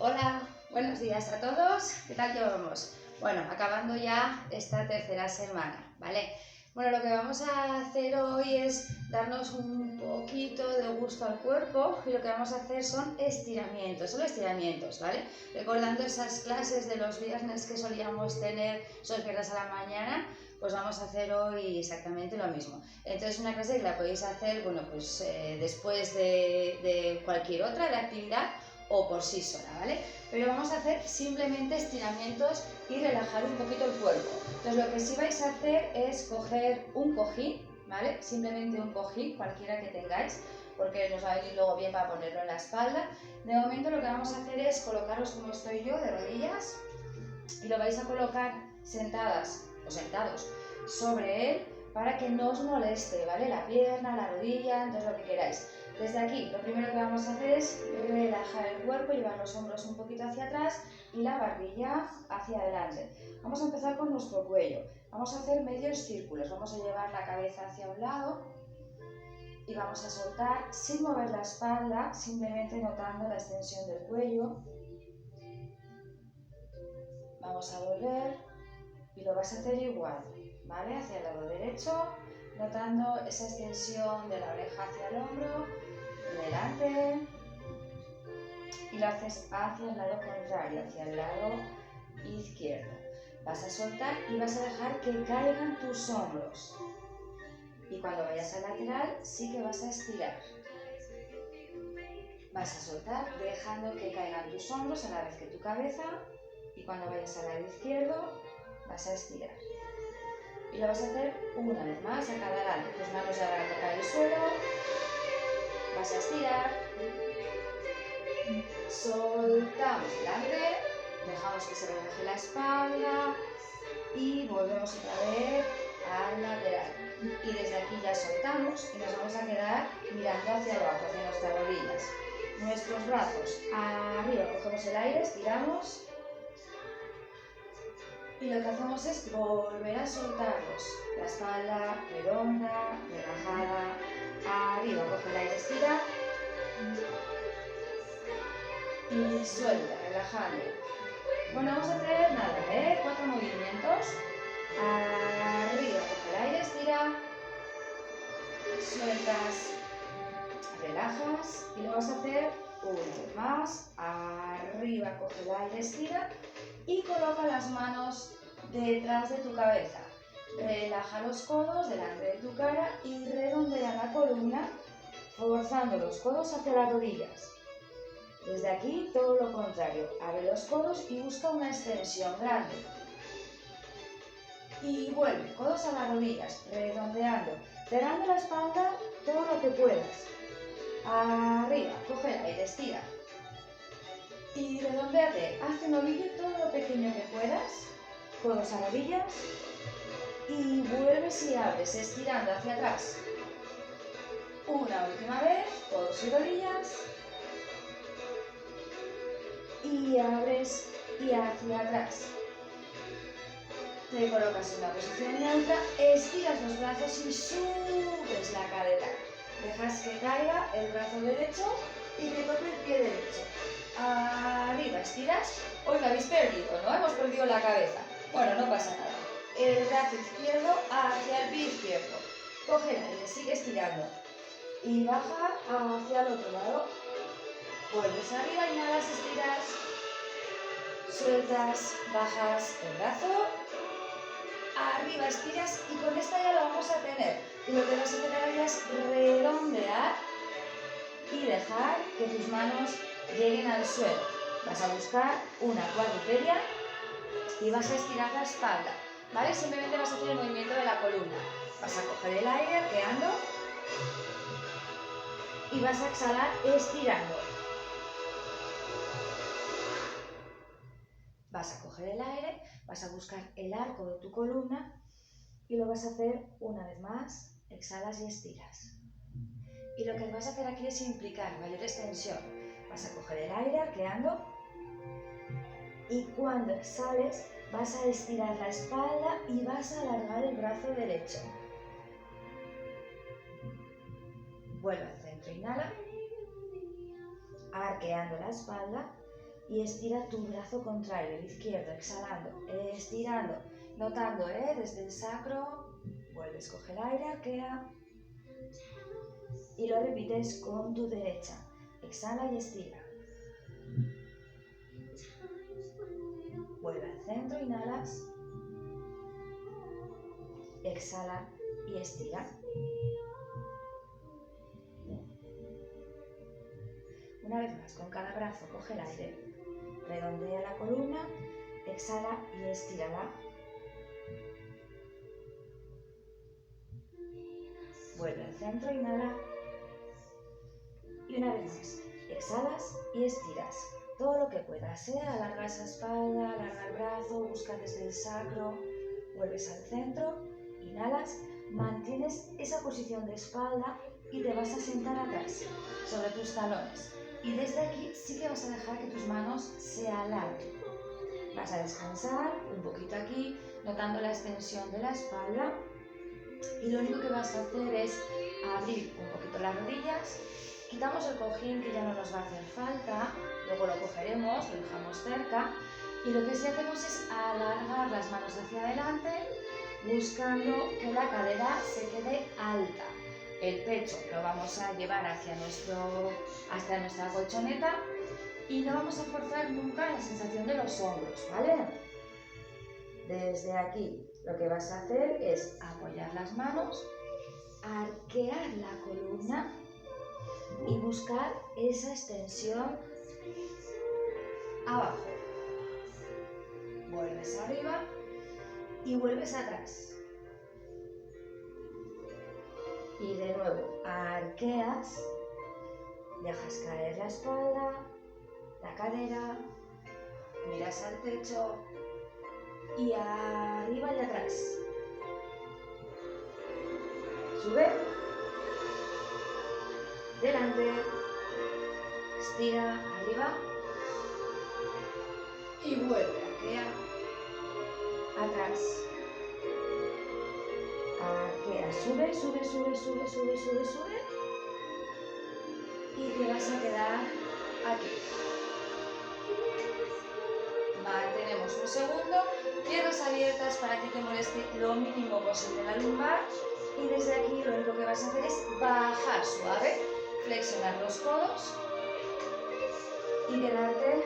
Hola, buenos días a todos. ¿Qué tal llevamos? Bueno, acabando ya esta tercera semana, ¿vale? Bueno, lo que vamos a hacer hoy es darnos un poquito de gusto al cuerpo y lo que vamos a hacer son estiramientos, solo estiramientos, ¿vale? Recordando esas clases de los viernes que solíamos tener, esos viernes a la mañana, pues vamos a hacer hoy exactamente lo mismo. Entonces, una clase que la podéis hacer, bueno, pues después de cualquier otra de actividad o por sí sola, ¿vale? Pero vamos a hacer simplemente estiramientos y relajar un poquito el cuerpo. Entonces lo que sí vais a hacer es coger un cojín, ¿vale? Simplemente un cojín, cualquiera que tengáis, porque nos va a venir luego bien para ponerlo en la espalda. De momento lo que vamos a hacer es colocaros como estoy yo, de rodillas, y lo vais a colocar sentadas o sentados sobre él para que no os moleste, ¿vale? La pierna, la rodilla, entonces lo que queráis. Desde aquí, lo primero que vamos a hacer es relajar el cuerpo, llevar los hombros un poquito hacia atrás y la barbilla hacia adelante. Vamos a empezar con nuestro cuello. Vamos a hacer medios círculos. Vamos a llevar la cabeza hacia un lado y vamos a soltar sin mover la espalda, simplemente notando la extensión del cuello. Vamos a volver y lo vas a hacer igual, ¿vale? Hacia el lado derecho, notando esa extensión de la oreja hacia el hombro, delante, y lo haces hacia el lado contrario, hacia el lado izquierdo. Vas a soltar y vas a dejar que caigan tus hombros. Y cuando vayas al lateral, sí que vas a estirar. Vas a soltar dejando que caigan tus hombros a la vez que tu cabeza. Y cuando vayas al lado izquierdo, vas a estirar. Y lo vas a hacer una vez más a cada lado. Tus manos ya van a tocar el suelo. Vas a estirar. Soltamos delante. Dejamos que se relaje la espalda. Y volvemos otra vez al lateral. Y desde aquí ya soltamos y nos vamos a quedar mirando hacia abajo, hacia nuestras rodillas. Nuestros brazos arriba, cogemos el aire, estiramos. Y lo que hacemos es volver a soltarlos. La espalda redonda, relajada. Arriba, coge el aire, estira. Y suelta, relajando. Bueno, vamos a hacer nada, 4 movimientos. Arriba, coge el aire, estira. Sueltas, relajas. Y lo vas a hacer una vez más. Arriba, coge el aire, estira. Y coloca las manos detrás de tu cabeza. Relaja los codos delante de tu cara y redondea la columna, forzando los codos hacia las rodillas. Desde aquí, todo lo contrario. Abre los codos y busca una extensión grande. Y vuelve, codos a las rodillas, redondeando, cerrando la espalda todo lo que puedas. Arriba, coge el aire, estira. Y redondeate, haz un ovillo todo lo pequeño que puedas, codos a rodillas, y vuelves y abres, estirando hacia atrás. Una última vez, codos y rodillas, y abres y hacia atrás. Te colocas en una posición neutra, estiras los brazos y subes la cadera. Dejas que caiga el brazo derecho y te toque el pie derecho. Arriba, estiras. Hoy lo habéis perdido, ¿no? Hemos perdido la cabeza. Bueno, no pasa nada. El brazo izquierdo hacia el pie izquierdo. Coge el aire, sigue estirando. Y baja hacia el otro lado. Vuelves arriba, inhalas, estiras. Sueltas, bajas el brazo. Arriba, estiras y con esta ya lo vamos a tener. Y lo que vas a hacer ahora es redondear y dejar que tus manos lleguen al suelo. Vas a buscar una cuadrupedia y vas a estirar la espalda, ¿vale? Simplemente vas a hacer el movimiento de la columna. Vas a coger el aire arqueando y vas a exhalar estirando. Vas a coger el aire, vas a buscar el arco de tu columna y lo vas a hacer una vez más, exhalas y estiras. Y lo que vas a hacer aquí es implicar mayor extensión. Vas a coger el aire arqueando y cuando exhales vas a estirar la espalda y vas a alargar el brazo derecho. Vuelve al centro, inhala, arqueando la espalda y estira tu brazo contrario, el izquierdo, exhalando, estirando, notando, desde el sacro, vuelves, coge el aire, arquea, y lo repites con tu derecha, exhala y estira. Vuelve al centro, inhalas, exhala y estira. Una vez más, con cada brazo coge el aire, redondea la columna, exhala y estírala. Vuelve al centro, inhala. Y una vez más, exhalas y estiras. Todo lo que puedas, alarga esa espalda, alarga el brazo, busca desde el sacro. Vuelves al centro, inhalas, mantienes esa posición de espalda y te vas a sentar atrás, sobre tus talones. Y desde aquí sí que vas a dejar que tus manos se alarguen. Vas a descansar un poquito aquí, notando la extensión de la espalda. Y lo único que vas a hacer es abrir un poquito las rodillas. Quitamos el cojín, que ya no nos va a hacer falta. Luego lo cogeremos, lo dejamos cerca. Y lo que sí hacemos es alargar las manos hacia adelante, buscando que la cadera se quede alta. El pecho lo vamos a llevar hacia nuestra colchoneta y no vamos a forzar nunca la sensación de los hombros, ¿vale? Desde aquí lo que vas a hacer es apoyar las manos, arquear la columna y buscar esa extensión abajo. Vuelves arriba y vuelves atrás. Y de nuevo, arqueas, dejas caer la espalda, la cadera, miras al techo y arriba y atrás. Sube, delante, estira, arriba y vuelve, arquea, atrás. Arquea, sube, sube, sube, sube, sube, sube, sube. Y te vas a quedar aquí. Mantenemos un segundo, piernas abiertas para que te moleste lo mínimo posible la lumbar. Y desde aquí lo único que vas a hacer es bajar suave, flexionar los codos y quedarte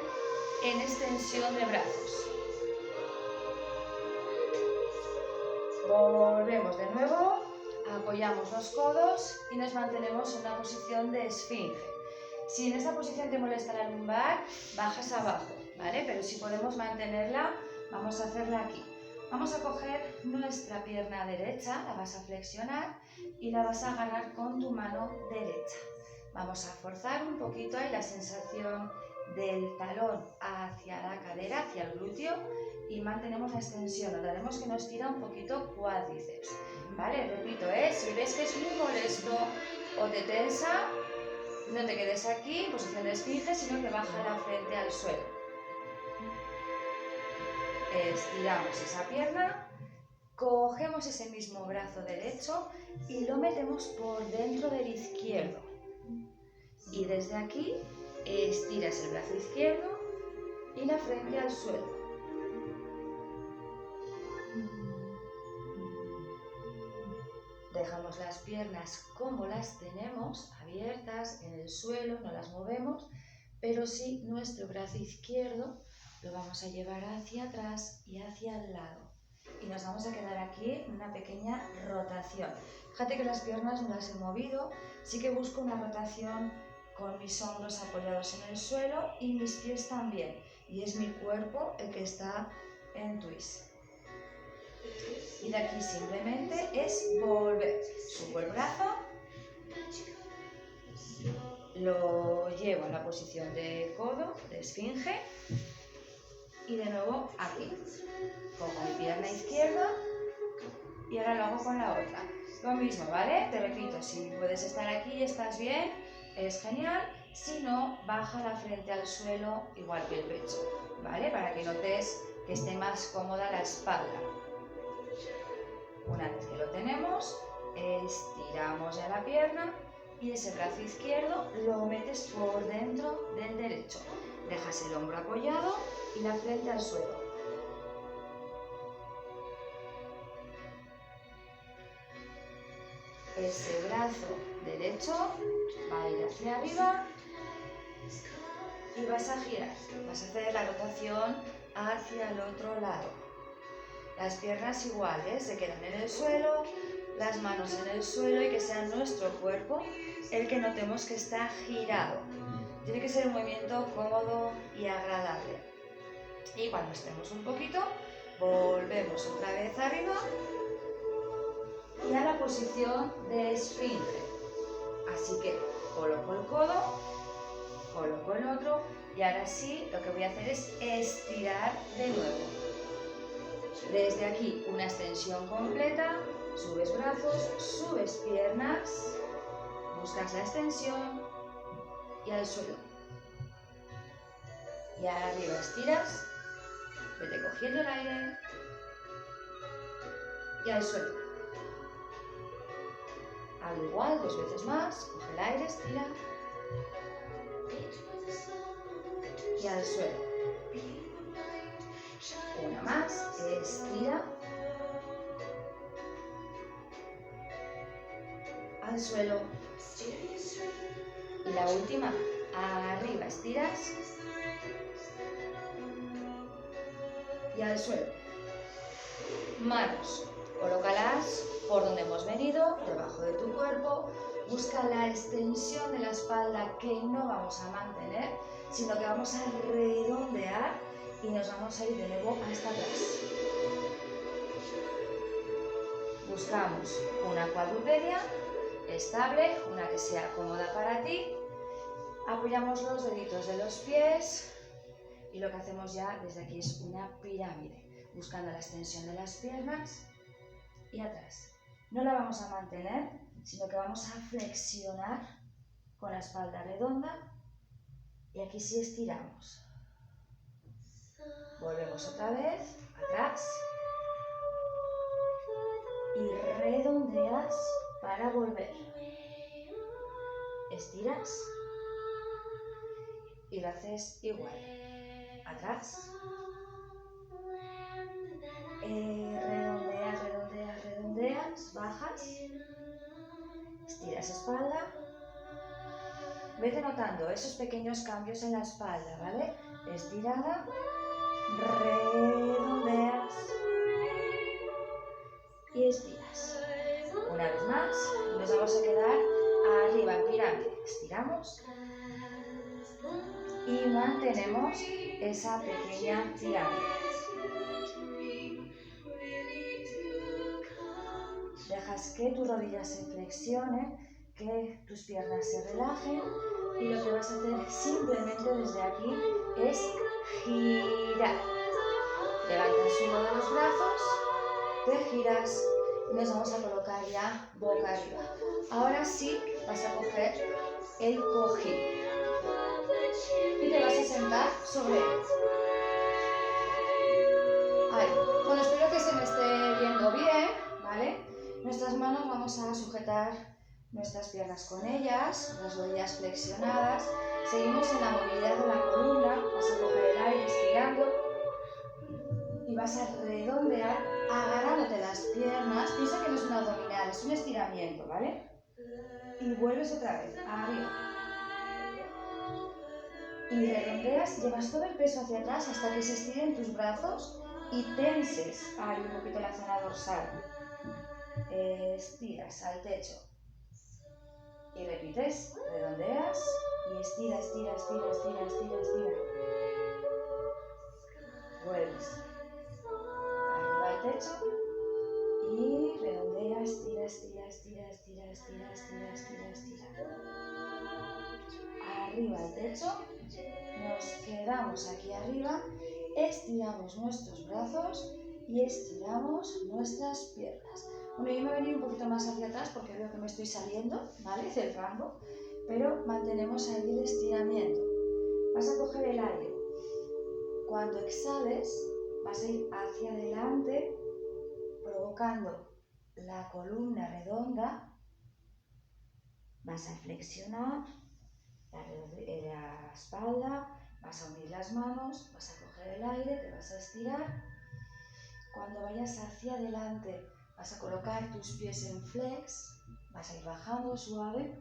en extensión de brazos. Volvemos de nuevo, apoyamos los codos y nos mantenemos en una posición de esfinge. Si en esta posición te molesta la lumbar, bajas abajo, ¿vale? Pero si podemos mantenerla, vamos a hacerla aquí. Vamos a coger nuestra pierna derecha, la vas a flexionar y la vas a agarrar con tu mano derecha. Vamos a forzar un poquito ahí la sensación del talón hacia la cadera, hacia el glúteo, y mantenemos la extensión. Notaremos que nos tira un poquito cuádriceps, ¿vale? Repito, si ves que es muy molesto o te tensa, no te quedes aquí en posición de esfinge, sino que baja la frente al suelo. Estiramos esa pierna, cogemos ese mismo brazo derecho y lo metemos por dentro del izquierdo. Y desde aquí estiras el brazo izquierdo y la frente al suelo. Dejamos las piernas como las tenemos, abiertas en el suelo, no las movemos, pero sí nuestro brazo izquierdo lo vamos a llevar hacia atrás y hacia el lado. Y nos vamos a quedar aquí en una pequeña rotación. Fíjate que las piernas no las he movido, sí que busco una rotación con mis hombros apoyados en el suelo y mis pies también. Y es mi cuerpo el que está en twist. Y de aquí simplemente es volver. Subo el brazo, lo llevo a la posición de codo, de esfinge, y de nuevo aquí. Cojo mi pierna izquierda y ahora lo hago con la otra. Lo mismo, ¿vale? Te repito, si puedes estar aquí y estás bien, es genial. Si no, baja la frente al suelo igual que el pecho, ¿vale? Para que notes que esté más cómoda la espalda. Una vez que lo tenemos, estiramos ya la pierna y ese brazo izquierdo lo metes por dentro del derecho. Dejas el hombro apoyado y la frente al suelo. Ese brazo derecho va a ir hacia arriba y vas a girar. Vas a hacer la rotación hacia el otro lado. Las piernas iguales, se quedan en el suelo, las manos en el suelo y que sea nuestro cuerpo el que notemos que está girado. Tiene que ser un movimiento cómodo y agradable. Y cuando estemos un poquito, volvemos otra vez arriba y a la posición de esfínter. Así que coloco el codo, coloco el otro y ahora sí lo que voy a hacer es estirar de nuevo. Desde aquí una extensión completa, subes brazos, subes piernas, buscas la extensión y al suelo. Y arriba estiras, vete cogiendo el aire y al suelo. Al igual, 2 veces más, coge el aire, estira y al suelo. Una más, estira al suelo. Y la última, arriba estiras y al suelo. Manos, colócalas por donde hemos venido, debajo de tu cuerpo. Busca la extensión de la espalda que no vamos a mantener, sino que vamos a redondear y nos vamos a ir de nuevo hasta atrás. Buscamos una cuadrupedia estable, una que sea cómoda para ti. Apoyamos los deditos de los pies y lo que hacemos ya desde aquí es una pirámide, buscando la extensión de las piernas y atrás. No la vamos a mantener, sino que vamos a flexionar con la espalda redonda y aquí sí estiramos. Volvemos otra vez, atrás y redondeas para volver. Estiras y lo haces igual. Atrás. Redondeas, redondeas, redondeas, bajas. Estiras espalda. Vete notando esos pequeños cambios en la espalda, ¿vale? Estirada, redondeas y estiras. Una vez más, nos vamos a quedar arriba en pirámide. Estiramos y mantenemos esa pequeña pirámide. Dejas que tus rodillas se flexionen, que tus piernas se relajen y lo que vas a hacer simplemente desde aquí es girar. Levantas uno de los brazos, te giras y nos vamos a colocar ya boca arriba. Ahora sí vas a coger el cojín y te vas a sentar sobre él. Ahí. Bueno, espero que se me esté viendo bien, ¿vale? Nuestras manos vamos a sujetar nuestras piernas con ellas, las rodillas flexionadas. Seguimos en la movilidad de la columna, vas a coger el aire estirando y vas a redondear agarrándote las piernas. Piensa que no es un abdominal, es un estiramiento, ¿vale? Y vuelves otra vez, arriba. Y redondeas, llevas todo el peso hacia atrás hasta que se estiren tus brazos y tenses ahí un poquito la zona dorsal. Estiras al techo. Y repites, redondeas y estira, estira, estira, estira, estira, estira. Vuelves. Arriba al techo. Y redondea, estira, estira, estira, estira, estira, estira, estira, estira. Arriba al techo. Nos quedamos aquí arriba. Estiramos nuestros brazos y estiramos nuestras piernas. Bueno, yo me voy a venir un poquito más hacia atrás porque veo que me estoy saliendo, ¿vale? Del rango, pero mantenemos ahí el estiramiento. Vas a coger el aire. Cuando exhales, vas a ir hacia adelante, provocando la columna redonda. Vas a flexionar la espalda, Vas a unir las manos, vas a coger el aire, te vas a estirar. Cuando vayas hacia adelante, vas a colocar tus pies en flex, vas a ir bajando suave.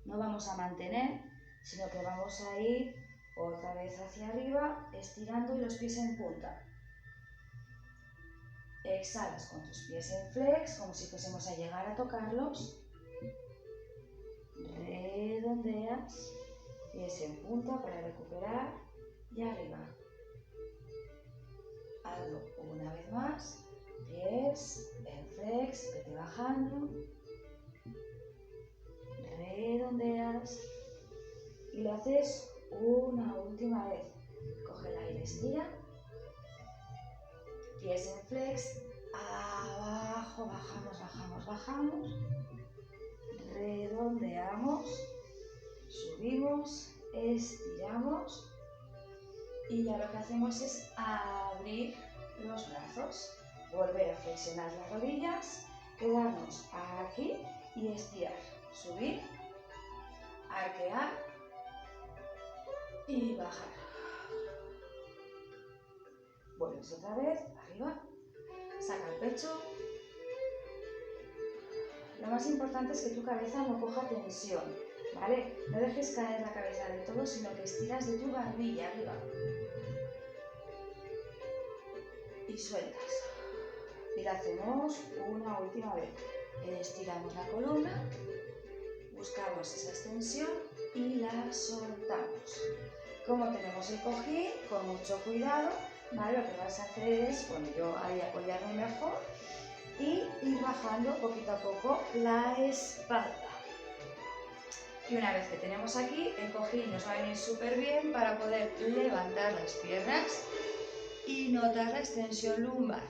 No vamos a mantener, sino que vamos a ir otra vez hacia arriba, estirando y los pies en punta. Exhalas con tus pies en flex, como si fuésemos a llegar a tocarlos. Redondeas, pies en punta para recuperar y arriba. Hazlo una vez más, pies en flex, vete bajando. Redondeas y lo haces una última vez. Coge el aire, estira. Pies en flex, abajo, bajamos, bajamos, bajamos. Redondeamos, subimos, estiramos. Y ya lo que hacemos es abrir los brazos. Volver a flexionar las rodillas, quedarnos aquí y estirar. Subir, arquear y bajar. Vuelves otra vez, arriba, saca el pecho. Lo más importante es que tu cabeza no coja tensión, ¿vale? No dejes caer la cabeza de todo, sino que estiras de tu barbilla arriba. Y sueltas. Y lo hacemos una última vez. Estiramos la columna, buscamos esa extensión y la soltamos. Como tenemos el cojín, con mucho cuidado, ¿vale? Lo que vas a hacer es, bueno, yo ahí apoyarme mejor y ir bajando poquito a poco la espalda. Y una vez que tenemos aquí, el cojín nos va a venir súper bien para poder levantar las piernas y notar la extensión lumbar.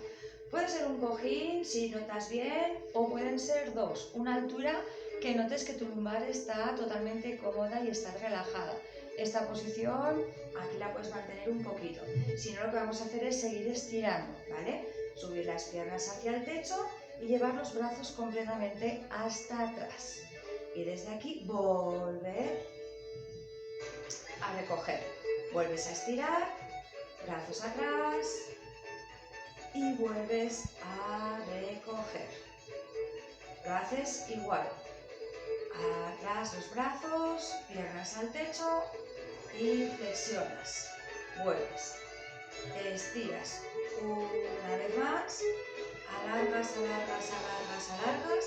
Puede ser un cojín, si notas bien, o pueden ser dos. Una altura que notes que tu lumbar está totalmente cómoda y está relajada. Esta posición, aquí la puedes mantener un poquito. Si no, lo que vamos a hacer es seguir estirando, ¿vale? Subir las piernas hacia el techo y llevar los brazos completamente hasta atrás. Y desde aquí, volver a recoger. Vuelves a estirar, brazos atrás. Y vuelves a recoger. Lo haces igual. Atrás los brazos, piernas al techo y flexionas. Vuelves. Estiras una vez más. Alargas, alargas, alargas, alargas.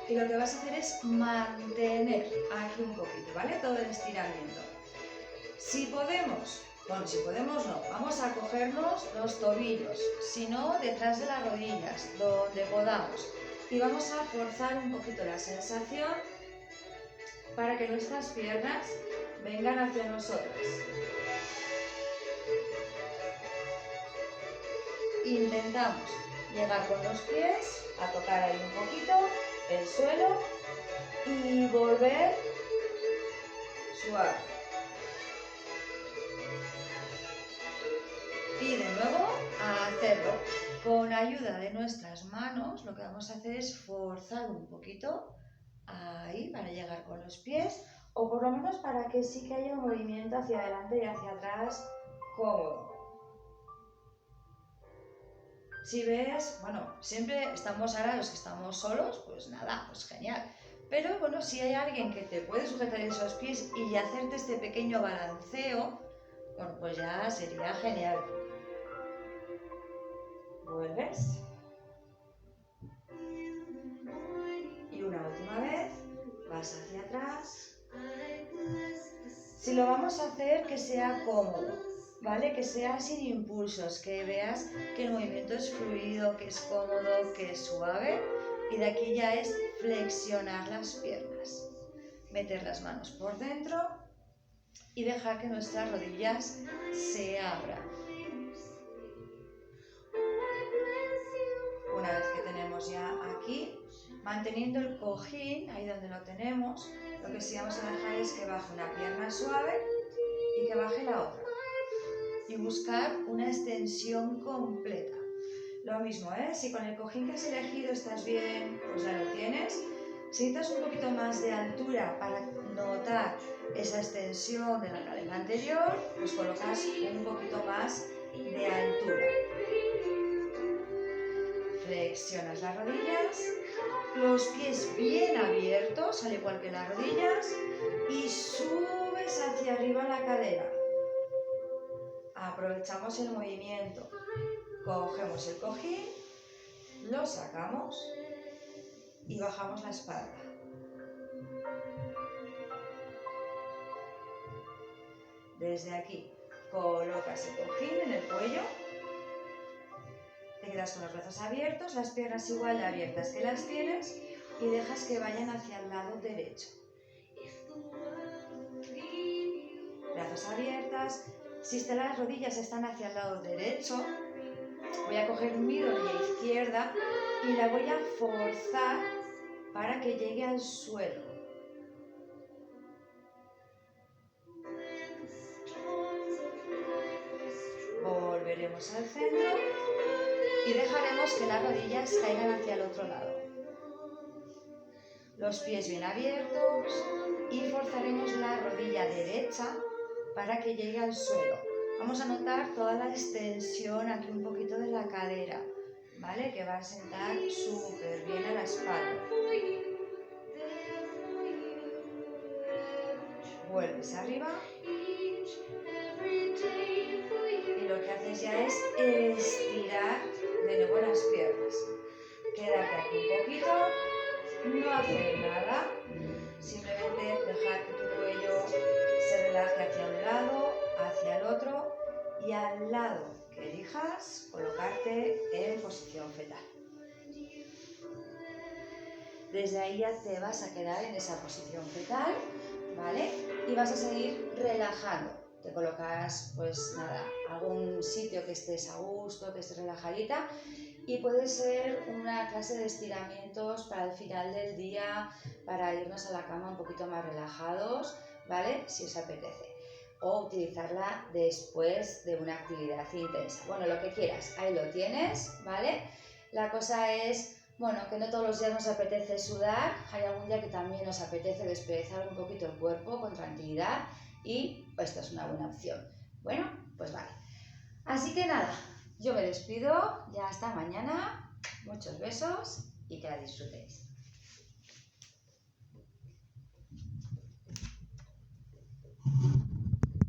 Y lo que vas a hacer es mantener aquí un poquito, ¿vale? Todo el estiramiento. Si podemos... Bueno, si podemos no, vamos a cogernos los tobillos, si no detrás de las rodillas, donde podamos. Y vamos a forzar un poquito la sensación para que nuestras piernas vengan hacia nosotras. Intentamos llegar con los pies a tocar ahí un poquito el suelo y volver suave. Y de nuevo a hacerlo. Con ayuda de nuestras manos, lo que vamos a hacer es forzar un poquito ahí para llegar con los pies, o por lo menos para que sí que haya un movimiento hacia adelante y hacia atrás cómodo. Si ves, bueno, siempre estamos ahora los que estamos solos, pues nada, pues genial. Pero bueno, si hay alguien que te puede sujetar esos pies y hacerte este pequeño balanceo, bueno, pues ya sería genial. Vuelves. Y una última vez, vas hacia atrás. Si lo vamos a hacer, que sea cómodo, ¿vale? Que sea sin impulsos, que veas que el movimiento es fluido, que es cómodo, que es suave. Y de aquí ya es flexionar las piernas. Meter las manos por dentro y dejar que nuestras rodillas se abran. Una vez que tenemos ya aquí, manteniendo el cojín, ahí donde lo tenemos, lo que sí vamos a dejar es que baje una pierna suave y que baje la otra. Y buscar una extensión completa. Lo mismo, ¿eh? Si con el cojín que has elegido estás bien, pues ya lo tienes. Si necesitas un poquito más de altura para notar esa extensión de la cadera anterior, pues colocas un poquito más de altura. Flexionas las rodillas, los pies bien abiertos, al igual que las rodillas, y subes hacia arriba la cadera. Aprovechamos el movimiento. Cogemos el cojín, lo sacamos y bajamos la espalda. Desde aquí colocas el cojín en el cuello, te quedas con los brazos abiertos, las piernas igual de abiertas que las tienes y dejas que vayan hacia el lado derecho. Brazos abiertas. Si las rodillas están hacia el lado derecho, voy a coger mi rodilla izquierda y la voy a forzar para que llegue al suelo. Volveremos al centro y dejaremos que las rodillas caigan hacia el otro lado. Los pies bien abiertos y forzaremos la rodilla derecha para que llegue al suelo. Vamos a notar toda la extensión aquí un poquito de la cadera, ¿vale? Que va a sentar súper bien a la espalda. Vuelves arriba y lo que haces ya es estirar de nuevo las piernas. Quédate aquí un poquito, no hacer nada, simplemente dejar que tu cuello se relaje hacia un lado, hacia el otro y al lado que elijas colocarte en posición fetal. Desde ahí ya te vas a quedar en esa posición fetal, ¿vale? Y vas a seguir relajando. Te colocas, pues nada, algún sitio que estés a gusto, que estés relajadita. Y puede ser una clase de estiramientos para el final del día, para irnos a la cama un poquito más relajados, ¿vale? Si os apetece. O utilizarla después de una actividad intensa. Bueno, lo que quieras, ahí lo tienes, ¿vale? La cosa es, bueno, que no todos los días nos apetece sudar, hay algún día que también nos apetece desperezar un poquito el cuerpo con tranquilidad y esta es una buena opción. Bueno, pues vale. Así que nada, yo me despido, ya hasta mañana, muchos besos y que la disfrutéis.